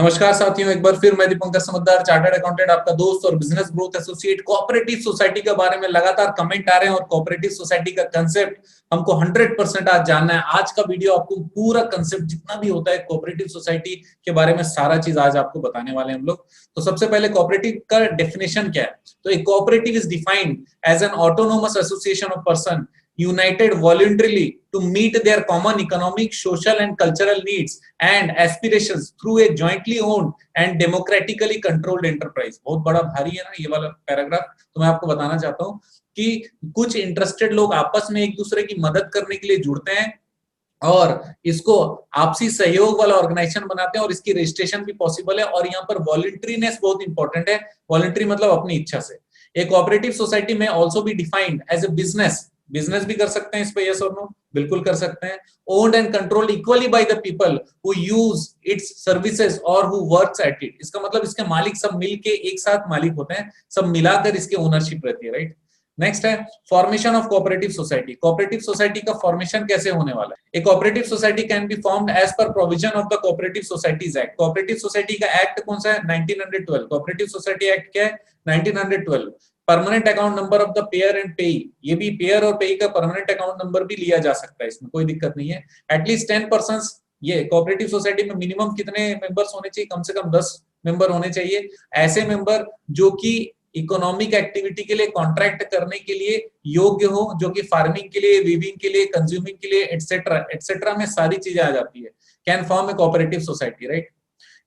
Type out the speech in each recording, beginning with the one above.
नमस्कार साथियों, एक बार फिर मैं दीपंकर समद्दार, चार्टर्ड अकाउंटेंट, आपका दोस्त और business growth associate. Cooperative society के बारे में लगातार कमेंट आ रहे हैं और कोऑपरेटिव सोसाइटी का कंसेप्ट हमको 100% आज जानना है। आज का वीडियो आपको पूरा कंसेप्ट जितना भी होता है कोऑपरेटिव सोसाइटी के बारे में सारा चीज आज आपको बताने वाले हैं हम लोग। तो सबसे पहले कोऑपरेटिव का डेफिनेशन क्या है। तो एक cooperative is defined as an autonomous association of person united voluntarily to meet their common economic, social and cultural needs and aspirations through a jointly owned and democratically controlled enterprise। बहुत बड़ा भारी है ना ये वाला पैराग्राफ। तो मैं आपको बताना चाहता हूँ कि कुछ इंटरेस्टेड लोग आपस में एक दूसरे की मदद करने के लिए जुड़ते हैं और इसको आपसी सहयोग वाला ऑर्गेनाइजेशन बनाते हैं और इसकी रजिस्ट्रेशन भी पॉसिबल है। और यहाँ पर वॉलंटरीनेस बहुत इंपॉर्टेंट है। वॉलंटरी मतलब अपनी इच्छा से। एक कोऑपरेटिव सोसाइटी में also be defined as a business. Business भी कर सकते हैं इस पे, यस और नो, बिल्कुल कर सकते हैं। Owned and controlled equally by the people who use it's services और हु वर्क्स एट इट। इसका मतलब इसके मालिक सब मिलके एक साथ मालिक होते हैं, सब मिलाकर इसकी ओनरशिप रहती है, राइट। नेक्स्ट है formation of cooperative society. Cooperative society का फॉर्मेशन कैसे होने वाला है। A cooperative society can be formed as per provision of the cooperative societies act. Cooperative society का एक्ट कौन सा है? 1912। कोऑपरेटिव सोसाइटी एक्ट क्या है? 1912। Permanent account number of the pair and पेई। ये भी पेयर और पेई का परमानेंट अकाउंट नंबर भी लिया जा सकता है, इसमें कोई दिक्कत नहीं है। At least 10 persons. ये कोऑपरेटिव सोसाइटी में मिनिमम कितने मेंबर्स होने चाहिए? कम से कम 10 मेंबर होने चाहिए। ऐसे मेंबर जो कि इकोनॉमिक एक्टिविटी के लिए कॉन्ट्रैक्ट करने के लिए योग्य हो, जो कि फार्मिंग के लिए, वीविंग के लिए, कंज्यूमिंग के लिए, एटसेट्रा एटसेट्रा में सारी चीजें आ जाती है। Can form A cooperative society, right.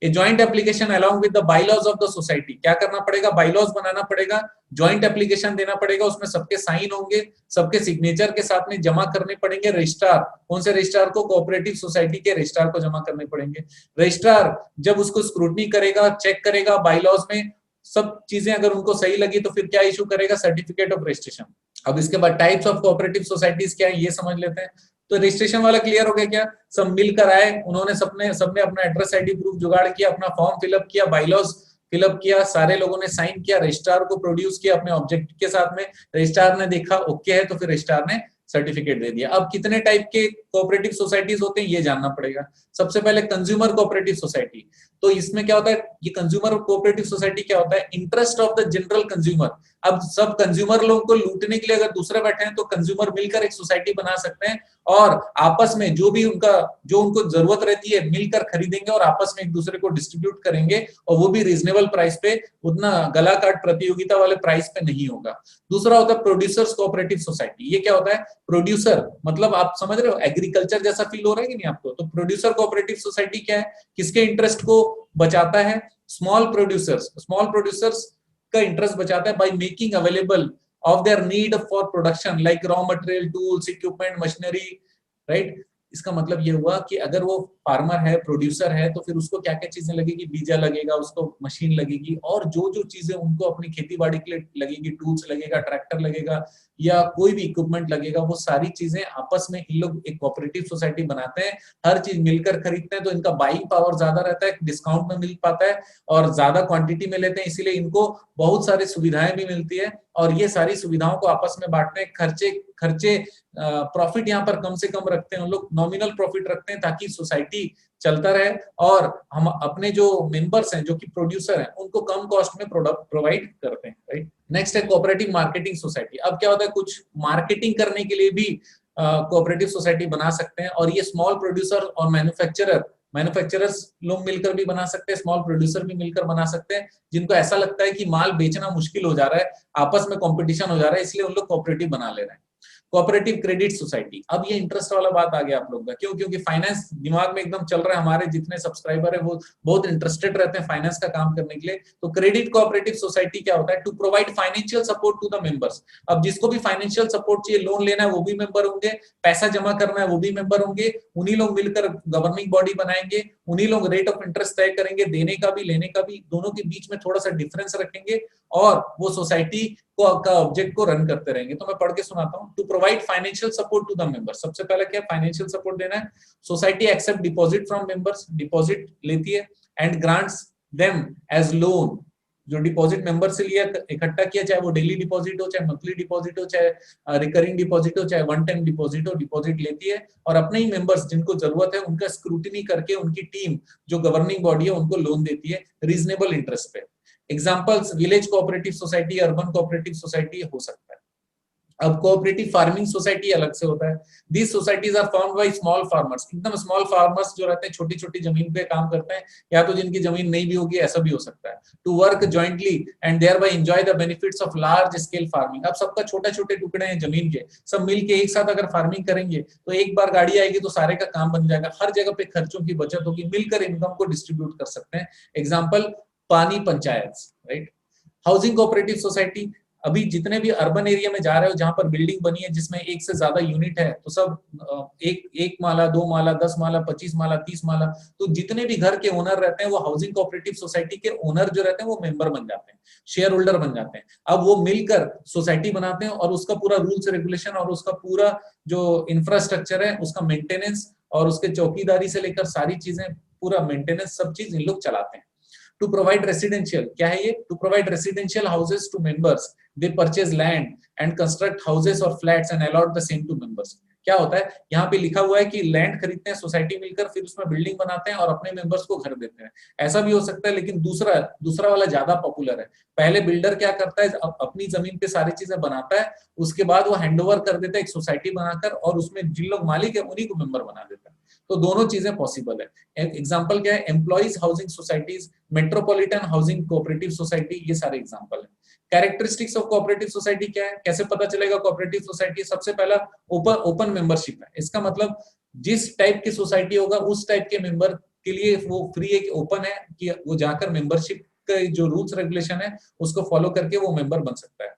A joint application along with the bylaws of the society. क्या करना पड़ेगा? बाइलॉज बनाना पड़ेगा, जॉइंट एप्लीकेशन देना पड़ेगा, उसमें सबके साइन होंगे, सबके सिग्नेचर के साथ में जमा करने पड़ेंगे। रजिस्ट्रार, कौन से रजिस्ट्रार को? कोऑपरेटिव सोसाइटी के रजिस्ट्रार को जमा करने पड़ेंगे। रजिस्ट्रार जब उसको स्क्रूटनी करेगा, चेक करेगा, बाइलॉज में सब चीजें अगर उनको सही लगी तो फिर क्या इशू करेगा? Certificate of registration. अब इसके बाद टाइप्स ऑफ कोऑपरेटिव सोसाइटीज क्या है ये समझ लेते हैं। तो रजिस्ट्रेशन वाला क्लियर हो गया क्या? सब मिलकर आए, उन्होंने सबने अपना एड्रेस आईडी प्रूफ जुगाड़ किया, अपना फॉर्म फिलअप किया, बाइलॉज फिलअप किया, सारे लोगों ने साइन किया, रजिस्ट्रार को प्रोड्यूस किया अपने ऑब्जेक्ट के साथ में। रजिस्ट्रार ने देखा ओके है तो फिर रजिस्ट्रार ने सर्टिफिकेट दे दिया। अब कितने टाइप के कोऑपरेटिव सोसाइटीज होते हैं ये जानना पड़ेगा। सबसे पहले कंज्यूमर कोऑपरेटिव सोसाइटी। तो इसमें क्या होता है? ये कंज्यूमर कोऑपरेटिव सोसाइटी क्या होता है? Interest of the general consumer. अब सब कंज्यूमर लोगों को लूटने के लिए अगर दूसरे बैठे हैं तो कंज्यूमर मिलकर एक सोसाइटी बना सकते हैं और आपस में जो उनको जरूरत रहती है मिलकर खरीदेंगे और आपस में एक दूसरे को डिस्ट्रीब्यूट करेंगे, और वो भी रीजनेबल प्राइस पे, उतना गला काट प्रतियोगिता वाले प्राइस पे नहीं होगा। दूसरा होता है प्रोड्यूसर्स कोऑपरेटिव सोसाइटी। ये क्या होता है? प्रोड्यूसर मतलब आप समझ रहे हो, एग्रीकल्चर जैसा फील हो रहा है कि नहीं आपको? तो प्रोड्यूसर कोऑपरेटिव सोसाइटी क्या है? किसके इंटरेस्ट को बचाता है? स्मॉल प्रोड्यूसर्स का इंटरेस्ट बचाता है by making available of their need for production like raw material, tools, equipment, machinery, right। इसका मतलब ये हुआ कि अगर वो फार्मर है, प्रोड्यूसर है, तो फिर उसको क्या क्या चीजें लगेगी? बीजा लगेगा, उसको मशीन लगेगी, और जो जो चीजें उनको अपनी खेती बाड़ी के लिए लगेगी, टूल्स लगेगा, ट्रैक्टर लगेगा या कोई भी इक्विपमेंट लगेगा, वो सारी चीजें आपस में इन लोग एक कोऑपरेटिव सोसाइटी बनाते हैं। हर चीज मिलकर खरीदते हैं तो इनका बाइंग पावर ज्यादा रहता है, डिस्काउंट में मिल पाता है और ज्यादा क्वांटिटी में लेते हैं, इसीलिए इनको बहुत सारी सुविधाएं भी मिलती है। और ये सारी सुविधाओं को आपस में बांटते हैं। खर्चे प्रॉफिट यहाँ पर कम से कम रखते हैं, उन लोग नॉमिनल प्रॉफिट रखते हैं ताकि सोसाइटी चलता रहे और हम अपने जो मेंबर्स हैं, जो कि प्रोड्यूसर हैं, उनको कम कॉस्ट में प्रोडक्ट प्रोवाइड करते हैं, राइट। नेक्स्ट है कोऑपरेटिव मार्केटिंग सोसाइटी। अब क्या होता है? कुछ मार्केटिंग करने के लिए भी कोऑपरेटिव सोसाइटी बना सकते हैं, और ये स्मॉल प्रोड्यूसर और मैन्युफैक्चरर्स लोग मिलकर भी बना सकते हैं, स्मॉल प्रोड्यूसर भी मिलकर बना सकते हैं, जिनको ऐसा लगता है कि माल बेचना मुश्किल हो जा रहा है, आपस में कंपटीशन हो जा रहा है, इसलिए उन लोग कोऑपरेटिव बना ले रहे हैं। Cooperative credit society. अब ये इंटरेस्ट वाला बात आ गया आप लोगों का। क्यों? क्योंकि फाइनेंस दिमाग में एकदम चल रहा है, हमारे जितने सब्सक्राइबर है वो बहुत इंटरेस्टेड रहते हैं फाइनेंस का काम करने के लिए। तो क्रेडिट कोऑपरेटिव सोसाइटी क्या होता है? To provide financial support to the members. अब जिसको भी फाइनेंशियल सपोर्ट चाहिए, लोन लेना है वो भी मेंबर होंगे, पैसा जमा करना है वो भी मेंबर होंगे, उन्हीं लोग मिलकर गवर्निंग बॉडी बनाएंगे, उन्हीं लोग रेट ऑफ इंटरेस्ट तय करेंगे, देने का भी लेने का भी, दोनों के बीच में थोड़ा सा डिफरेंस रखेंगे और वो सोसाइटी का ऑब्जेक्ट को रन करते रहेंगे। तो मैं पढ़ के सुनाता हूँ। To provide financial support to the members. सबसे पहले क्या फाइनेंशियल सपोर्ट देना है? Society accept deposit from members, deposit लेती है, and grants them as loan जो डिपॉजिट मेंबर से लिया इकट्ठा किया, चाहे वो डेली डिपॉजिट हो, चाहे मंथली डिपॉजिट हो, चाहे रिकरिंग डिपॉजिट हो, चाहे वन टाइम डिपॉजिट हो, डिपॉजिट लेती है और अपने ही मेंबर्स जिनको जरूरत है उनका स्क्रूटिनी करके उनकी टीम जो गवर्निंग बॉडी है उनको लोन देती है रीजनेबल इंटरेस्ट पे। Examples village cooperative society, urban cooperative society हो सकता है। अब कोऑपरेटिव फार्मिंग सोसाइटी अलग से होता है। These societies are formed by small farmers, एकदम स्मॉल फार्मर्स जो रहते हैं छोटी छोटी जमीन पे काम करते हैं, या तो जिनकी जमीन नहीं भी होगी, ऐसा भी हो सकता है। To work jointly and thereby enjoy the benefits of large scale farming. अब सबका छोटे छोटे टुकड़े हैं जमीन के, सब मिलके एक साथ अगर फार्मिंग करेंगे तो एक बार गाड़ी आएगी तो सारे का काम बन जाएगा, हर जगह पे खर्चों की बचत होगी, मिलकर इनकम को डिस्ट्रीब्यूट कर सकते हैं। एग्जाम्पल पानी panchayat, right. Housing cooperative society, अभी जितने भी अर्बन एरिया में जा रहे हो जहां पर बिल्डिंग बनी है जिसमें एक से ज्यादा यूनिट है, तो सब एक माला, 2 माला, 10 माला, 25 माला, 30 माला, तो जितने भी घर के ओनर रहते हैं वो हाउसिंग कोऑपरेटिव सोसाइटी के ओनर जो रहते हैं वो मेंबर बन जाते हैं, शेयर होल्डर बन जाते हैं। अब वो मिलकर सोसाइटी बनाते हैं और उसका पूरा रूल्स रेगुलेशन और उसका पूरा जो इंफ्रास्ट्रक्चर है उसका मेंटेनेंस और उसके चौकीदारी से लेकर सारी चीजें, पूरा मेंटेनेंस सब चीज इन लोग चलाते हैं। To provide residential, क्या है ये? To provide residential houses to members, they purchase land and construct houses or flats and allot the same to members. क्या होता है यहाँ पे लिखा हुआ है कि लैंड खरीदते हैं सोसाइटी मिलकर, फिर उसमें बिल्डिंग बनाते हैं और अपने मेंबर्स को घर देते हैं। ऐसा भी हो सकता है, लेकिन दूसरा वाला ज्यादा पॉपुलर है। पहले बिल्डर क्या करता है, अपनी जमीन पे सारी चीजें बनाता है, उसके बाद वो हैंडओवर कर देता है एक सोसाइटी बनाकर और उसमें जिन लोग मालिक है उन्हीं को मेंबर बना देता है। तो दोनों चीजें पॉसिबल है। एग्जाम्पल क्या है, employees housing societies, metropolitan housing cooperative society, ये सारे एग्जांपल है। कैरेक्टरिस्टिक्स ऑफ कोऑपरेटिव सोसाइटी क्या है, कैसे पता चलेगा कोऑपरेटिव सोसाइटी? सबसे पहला ओपन मेंबरशिप है। इसका मतलब जिस टाइप की सोसाइटी होगा उस टाइप के मेंबर के लिए वो फ्री है, ओपन है कि वो जाकर मेंबरशिप का जो रूल्स रेगुलेशन है उसको फॉलो करके वो मेंबर बन सकता है।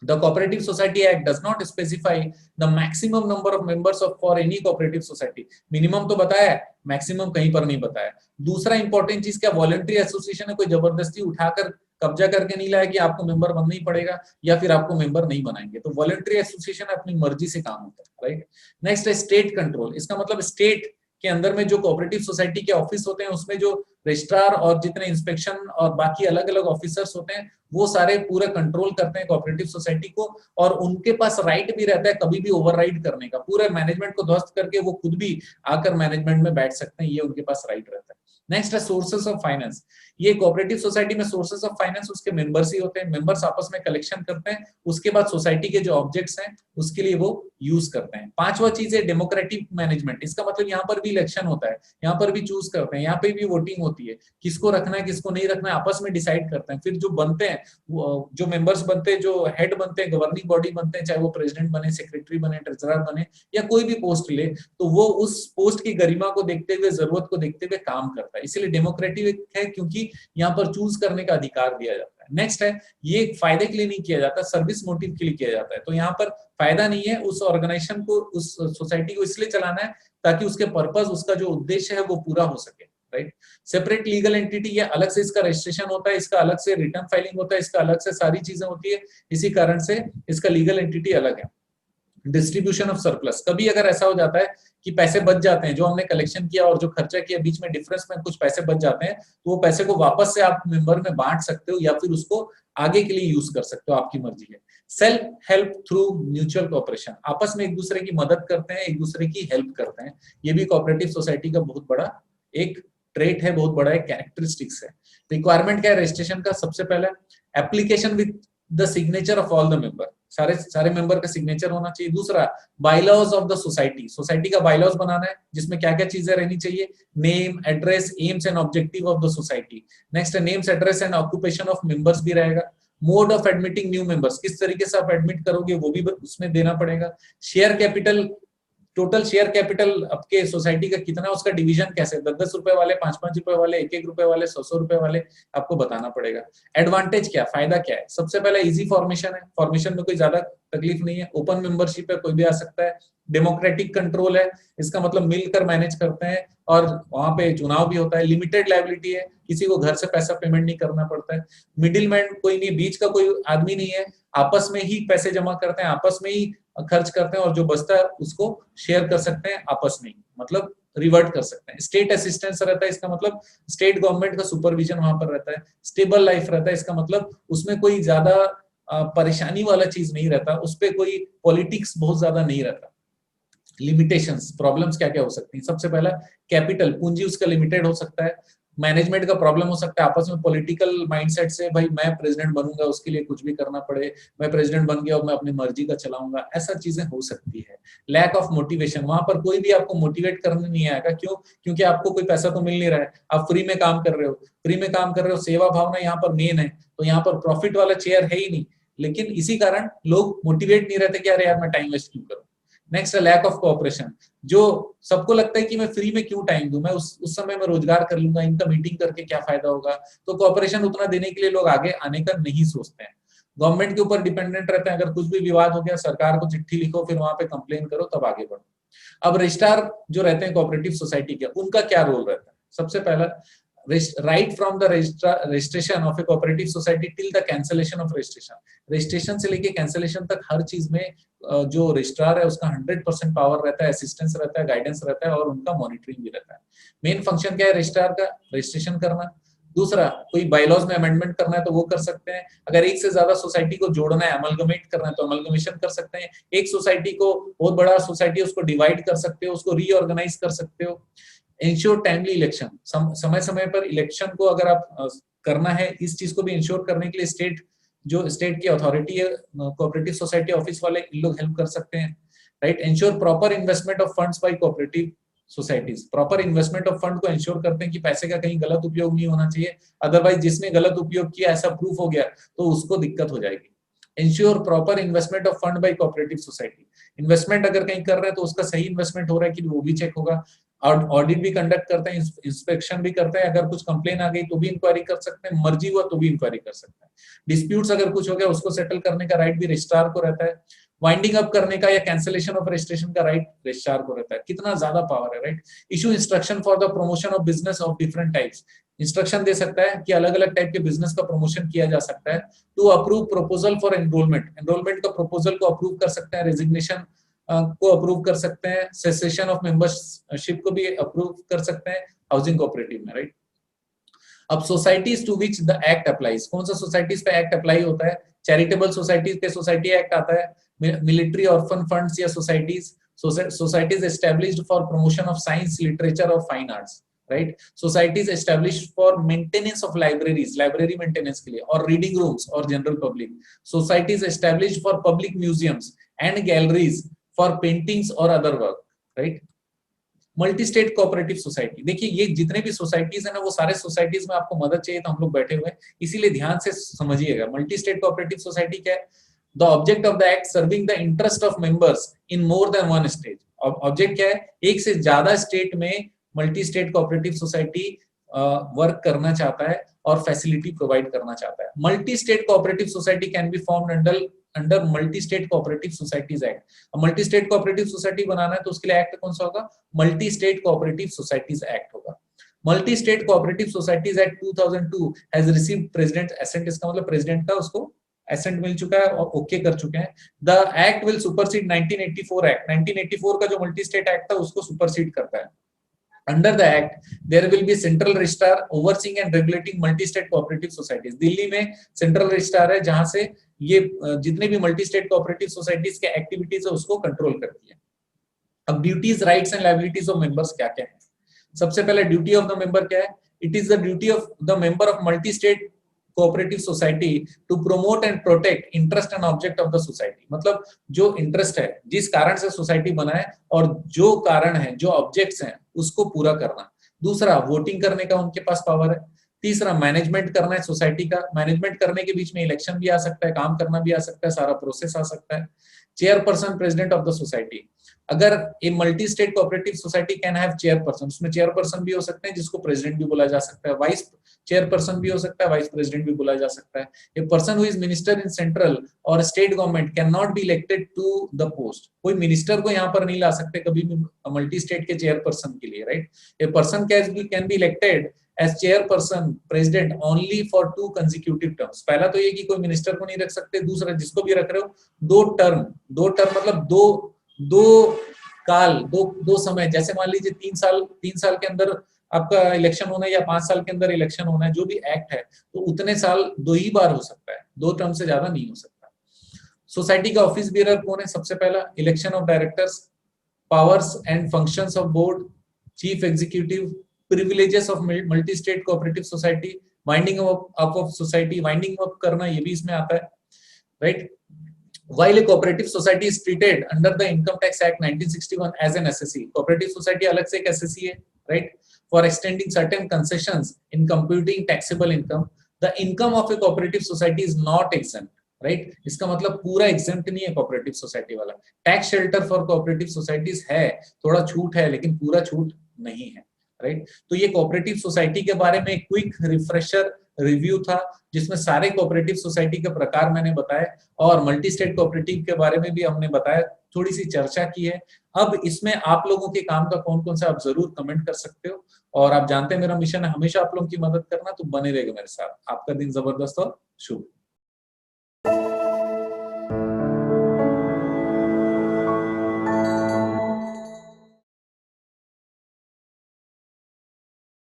The Cooperative Society Act does not specify the maximum number of members of for any cooperative society. Minimum तो बताया है, मैक्सिमम कहीं पर नहीं बताया। दूसरा इंपॉर्टेंट चीज क्या, वॉलंटरी एसोसिएशन है, कोई जबरदस्ती उठाकर कब्जा करके नहीं लाया कि आपको मेंबर बनना ही पड़ेगा या फिर आपको मेंबर नहीं बनाएंगे। तो वॉलंटरी एसोसिएशन अपनी मर्जी से काम होता है, राइट। नेक्स्ट है स्टेट कंट्रोल। इसका मतलब स्टेट के अंदर में जो कोऑपरेटिव सोसाइटी के ऑफिस होते हैं उसमें जो रजिस्ट्रार और जितने इंस्पेक्शन और बाकी अलग अलग ऑफिसर्स होते हैं वो सारे पूरा कंट्रोल करते हैं कोऑपरेटिव सोसाइटी को, और उनके पास राइट भी रहता है कभी भी ओवरराइड करने का। पूरे मैनेजमेंट को ध्वस्त करके वो खुद भी आकर मैनेजमेंट में बैठ सकते हैं, ये उनके पास राइट रहता है। नेक्स्ट है सोर्सेस ऑफ फाइनेंस। ये कोऑपरेटिव सोसाइटी में सोर्सेस ऑफ फाइनेंस उसके मेंबर्स ही होते हैं। मेंबर्स आपस में कलेक्शन करते हैं, उसके बाद सोसाइटी के जो ऑब्जेक्ट्स हैं उसके लिए वो यूज करते हैं। पांचवा चीज है डेमोक्रेटिक मैनेजमेंट। इसका मतलब यहाँ पर भी इलेक्शन होता है, यहाँ पर भी चूज करते हैं, यहाँ पे भी वोटिंग होती है, किसको रखना है किसको नहीं रखना है आपस में डिसाइड करते हैं। फिर जो बनते हैं, जो मेंबर्स बनते हैं, जो हेड बनते हैं, गवर्निंग बॉडी बनते हैं, चाहे वो प्रेसिडेंट बने, सेक्रेटरी बने, ट्रेजरर बने या कोई भी पोस्ट ले, तो वो उस पोस्ट की गरिमा को देखते हुए, जरूरत को देखते हुए काम करता है। इसीलिए डेमोक्रेटिक है क्योंकि यहाँ पर चूज करने का अधिकार दिया जाता है। नेक्स्ट है, ये फायदे के लिए नहीं किया जाता, सर्विस मोटिव के लिए किया जाता है। तो यहाँ पर फायदा नहीं है, उस ऑर्गेनाइजेशन को, उस सोसाइटी को इसलिए चलाना है ताकि उसके पर्पस, उसका जो उद्देश्य है वो पूरा हो सके, राइट। सेपरेट लीगल एंटिटी, ये अलग से इसका रजिस्ट्रेशन होता है, इसका अलग से रिटर्न फाइलिंग होता है, इसका अलग से सारी चीजें होती है, इसी कारण से इसका लीगल एंटिटी अलग है। डिस्ट्रीब्यूशन ऑफ सरप्लस, कभी अगर ऐसा हो जाता है कि पैसे बच जाते हैं, जो हमने कलेक्शन किया और जो खर्चा किया बीच में डिफरेंस में कुछ पैसे बच जाते हैं, तो वो पैसे को वापस से आप मेंबर में बांट सकते हो या फिर उसको आगे के लिए यूज कर सकते हो, आपकी मर्जी है। Self help through mutual cooperation, आपस में एक दूसरे की मदद करते हैं, एक दूसरे की हेल्प करते हैं, ये भी कोऑपरेटिव सोसाइटी का बहुत बड़ा एक ट्रेट है, बहुत बड़ा एक कैरेक्टरिस्टिक्स है। रिक्वायरमेंट क्या है रजिस्ट्रेशन का? सबसे पहले application with the signature of all the member, सारे मेंबर का सिग्नेचर होना चाहिए। दूसरा, bylaws of the society, society का बायलॉज बनाना है जिसमें क्या क्या चीजें रहनी चाहिए, name, address, aims and objective of the society. Next है names, address and occupation of members भी रहेगा। Mode of admitting new members, किस तरीके से आप एडमिट करोगे वो भी उसमें देना पड़ेगा। Share capital, total share capital आपके सोसाइटी का कितना, उसका डिवीजन कैसे, 10-10 रुपए वाले, 5-5 रुपए वाले, 1-1 रुपए वाले, 100-100 रुपए वाले, आपको बताना पड़ेगा। एडवांटेज क्या, फायदा क्या है? सबसे पहले इजी फॉर्मेशन है, फॉर्मेशन में कोई ज्यादा तकलीफ नहीं है। ओपन मेंबरशिप है, कोई भी आ सकता है। डेमोक्रेटिक कंट्रोल है, इसका मतलब मिलकर मैनेज करते हैं और वहां पे चुनाव भी होता है। लिमिटेड लायबिलिटी है, किसी को घर से पैसा पेमेंट नहीं करना पड़ता है। मिडिल मैन कोई नहीं, बीच का कोई आदमी नहीं है, आपस में ही पैसे जमा करते हैं, आपस में ही खर्च करते हैं और जो बचता है उसको शेयर कर सकते हैं आपस में ही, मतलब रिवर्ट कर सकते हैं। स्टेट असिस्टेंस रहता है, इसका मतलब स्टेट गवर्नमेंट का सुपरविजन वहां पर रहता है। स्टेबल लाइफ रहता है, इसका मतलब उसमें कोई ज्यादा परेशानी वाला चीज नहीं रहता, उसपे कोई पॉलिटिक्स बहुत ज्यादा नहीं रहता। लिमिटेशंस, प्रॉब्लम्स क्या क्या हो सकती हैं? सबसे पहला कैपिटल, पूंजी उसका लिमिटेड हो सकता है। मैनेजमेंट का प्रॉब्लम हो सकता है, आपस में पॉलिटिकल माइंडसेट से भाई मैं प्रेसिडेंट बनूंगा, उसके लिए कुछ भी करना पड़े, मैं प्रेसिडेंट बन गया और मैं अपनी मर्जी का चलाऊंगा, ऐसा चीजें हो सकती है। लैक ऑफ मोटिवेशन, वहां पर कोई भी आपको मोटिवेट करने नहीं आएगा। क्यों? क्योंकि आपको कोई पैसा तो मिल नहीं रहा है, आप फ्री में काम कर रहे हो, फ्री में काम कर रहे हो, सेवा भावना यहाँ पर मेन है, तो यहाँ पर प्रॉफिट वाला चेयर है ही नहीं। लेकिन इसी कारण लोग मोटिवेट नहीं रहते कि अरे यार मैं टाइम वेस्ट क्यों करूं। नेक्स्ट, लैक ऑफ कोऑपरेशन, जो सबको लगता है कि मैं फ्री में क्यों टाइम दूं, मैं उस समय में रोजगार कर लूंगा, इनका मीटिंग करके क्या फायदा होगा। तो कोऑपरेशन उतना देने के लिए लोग आगे आने का नहीं सोचते हैं। गवर्नमेंट के ऊपर डिपेंडेंट रहते हैं, अगर कुछ भी विवाद हो गया सरकार को चिट्ठी लिखो, फिर वहां पे कंप्लेन करो, तब आगे बढ़ो। अब रजिस्ट्रार जो रहते हैं कोऑपरेटिव सोसाइटी के, उनका क्या रोल रहता है? सबसे पहला, right from the registration of a cooperative society till the cancellation of registration से लेके कैंसिलेशन तक हर चीज में जो रजिस्ट्रार है उसका 100% पावर रहता है, असिस्टेंस रहता है, गाइडेंस रहता है और उनका मॉनिटरिंग भी रहता है। मेन फंक्शन क्या है रजिस्ट्रार का? रजिस्ट्रेशन करना। दूसरा, कोई बायलॉज में अमेंडमेंट करना है तो वो कर सकते हैं। अगर एक से ज्यादा सोसाइटी को जोड़ना है, अमलगमेट करना है तो अमलगमेशन कर सकते हैं। एक सोसाइटी को, बहुत बड़ा सोसाइटी, उसको डिवाइड कर सकते हो, उसको रीऑर्गेनाइज कर सकते हो। इंश्योर टाइमली इलेक्शन, समय समय पर इलेक्शन को अगर आप करना है, इस चीज को भी इंश्योर करने के लिए स्टेट की अथॉरिटी है, कोऑपरेटिव सोसाइटी ऑफिस वाले, इन लोग हेल्प कर सकते हैं। Right, ensure proper investment of funds by cooperative societies, proper investment of fund को इंश्योर करते हैं कि पैसे का कहीं गलत उपयोग नहीं होना चाहिए, अदरवाइज जिसने गलत उपयोग किया ऐसा प्रूफ हो गया तो उसको दिक्कत हो जाएगी। Ensure proper investment of fund by cooperative society, investment अगर कहीं कर रहे हैं तो उसका सही इन्वेस्टमेंट हो रहा है कि वो भी चेक होगा। ऑडिट भी कंडक्ट करते हैं, इंस्पेक्शन भी करते हैं, अगर कुछ कंप्लेन आ गई तो भी इंक्वायरी कर सकते हैं, मर्जी हुआ तो भी इंक्वायरी कर सकते हैं। डिस्प्यूट्स अगर कुछ हो गया उसको सेटल करने का राइट भी रजिस्ट्रार को रहता है। वाइंडिंग अप करने का या कैंसिलेशन ऑफ रजिस्ट्रेशन का राइट रजिस्ट्रार को रहता है। कितना ज्यादा पावर है, right. Issue instruction for the promotion of business of different types, instruction दे सकता है कि अलग अलग टाइप के बिजनेस का प्रमोशन किया जा सकता है। To approve proposal for enrolment, enrolment का प्रपोजल को अप्रूव कर सकते हैं, रेजिग्नेशन को अप्रूव कर सकते हैं, सेसेशन ऑफ मेंबरशिप को भी अप्रूव कर सकते हैं हाउसिंग कोऑपरेटिव में, राइट। अब societies to which the act applies, कौन सा सोसाइटीज पे एक्ट अप्लाई होता है? चैरिटेबल सोसाइटीज पे सोसाइटी एक्ट आता है। मिलिट्री ऑर्फन फंड्स या societies established for promotion of science, literature और fine arts, right. Societies established for maintenance of libraries, library maintenance के लिए, और रीडिंग रूम्स और general public. Societies established for public museums and galleries for paintings और other work, right. Multi state cooperative society, देखिए ये जितने भी societies है ना, वो सारे सोसाइटीज में आपको मदद चाहिए तो हम लोग बैठे हुए हैं, इसीलिए ध्यान से समझिएगा। मल्टी स्टेट कोऑपरेटिव सोसाइटी क्या है? The object of the act serving the interest of members in more than one state. Object क्या है? एक से ज्यादा स्टेट में multi state cooperative society work करना चाहता है और फैसिलिटी प्रोवाइड करना चाहता है। Multi state cooperative society can be formed under multi state cooperative societies act. Multi state cooperative society बनाना है तो उसके लिए एक्ट कौन सा होगा? Multi state cooperative societies act होगा। Multi state cooperative societies act 2002 has received president assent, इसका मतलब प्रेसिडेंट का उसको एसेंट मिल चुका है और ओके कर चुके हैं। The act will supersede 1984 act, 1984 का जो मल्टी स्टेट एक्ट था उसको सुपरसीड करता है। Under the act, there will be central registrar overseeing and regulating multi-state cooperative societies. Delhi में सेंट्रल रजिस्ट्रार है जहां से ये जितने भी मल्टी स्टेट कोऑपरेटिव सोसाइटीज के एक्टिविटीज है उसको कंट्रोल करती है। अब duties, rights and liabilities of members क्या क्या है? सबसे पहले ड्यूटी ऑफ द मेंबर क्या है? It is the duty of the member of multi state cooperative society to promote and protect interest and object of the society. मतलब जो interest है, जिस कारण से सोसाइटी बना है और जो कारण है, जो ऑब्जेक्ट्स हैं, उसको पूरा करना। दूसरा, वोटिंग करने का उनके पास पावर है। तीसरा, मैनेजमेंट करना है सोसाइटी का। मैनेजमेंट करने के बीच में इलेक्शन भी आ सकता है, काम करना भी आ सकता है, सारा प्रोसेस आ सकता है। Chairperson, president of the society. अगर a multi state cooperative society can have chairperson, उसमें चेयरपर्सन भी हो सकते हैं जिसको प्रेसिडेंट भी बोला जा सकता है, वाइस चेयरपर्सन भी हो सकता है, वाइस प्रेसिडेंट भी बोला जा सकता है। A person who is minister in central और state government can not be elected to the post. कोई मिनिस्टर को यहाँ पर नहीं ला सकते कभी भी मल्टी स्टेट के चेयरपर्सन के लिए, right. A person can be elected as chairperson president only for 2 consecutive terms. पहला तो ये कि कोई मिनिस्टर को नहीं रख सकते, दूसरा जिसको भी रख रहे हो 2 टर्म मतलब दो काल, दो समय, जैसे मान लीजिए 3 साल के अंदर आपका इलेक्शन होना है या 5 साल के अंदर इलेक्शन होना है, जो भी एक्ट है, तो उतने साल 2 ही बार हो सकता है, 2 टर्म से ज्यादा नहीं हो सकता। सोसाइटी का ऑफिस बियरर कौन है? सबसे पहला election of directors, powers and functions of board, chief executive, privileges of multi state cooperative society, winding up of society, winding up करना ये भी इसमें आता है, right. While a cooperative society is treated under the Income Tax Act 1961 as an SSE, cooperative society अलग से एक SSE है, right? For extending certain concessions in computing taxable income, the income of a cooperative society is not exempt, right? इसका मतलब पूरा exempt नहीं है cooperative society वाला। Tax shelter for cooperative societies है, थोड़ा छूट है, लेकिन पूरा छूट नहीं है, right? तो ये cooperative society के बारे में क्विक रिफ्रेशर रिव्यू था, जिसमें सारे कोऑपरेटिव सोसाइटी के प्रकार मैंने बताए और मल्टी स्टेट कोऑपरेटिव के बारे में भी हमने बताया, थोड़ी सी चर्चा की है। अब इसमें आप लोगों के काम का कौन कौन सा आप जरूर कमेंट कर सकते हो, और आप जानते हैं मेरा मिशन है हमेशा आप लोगों की मदद करना, तो बने रहेगा मेरे साथ। आपका दिन जबरदस्त और शुभ।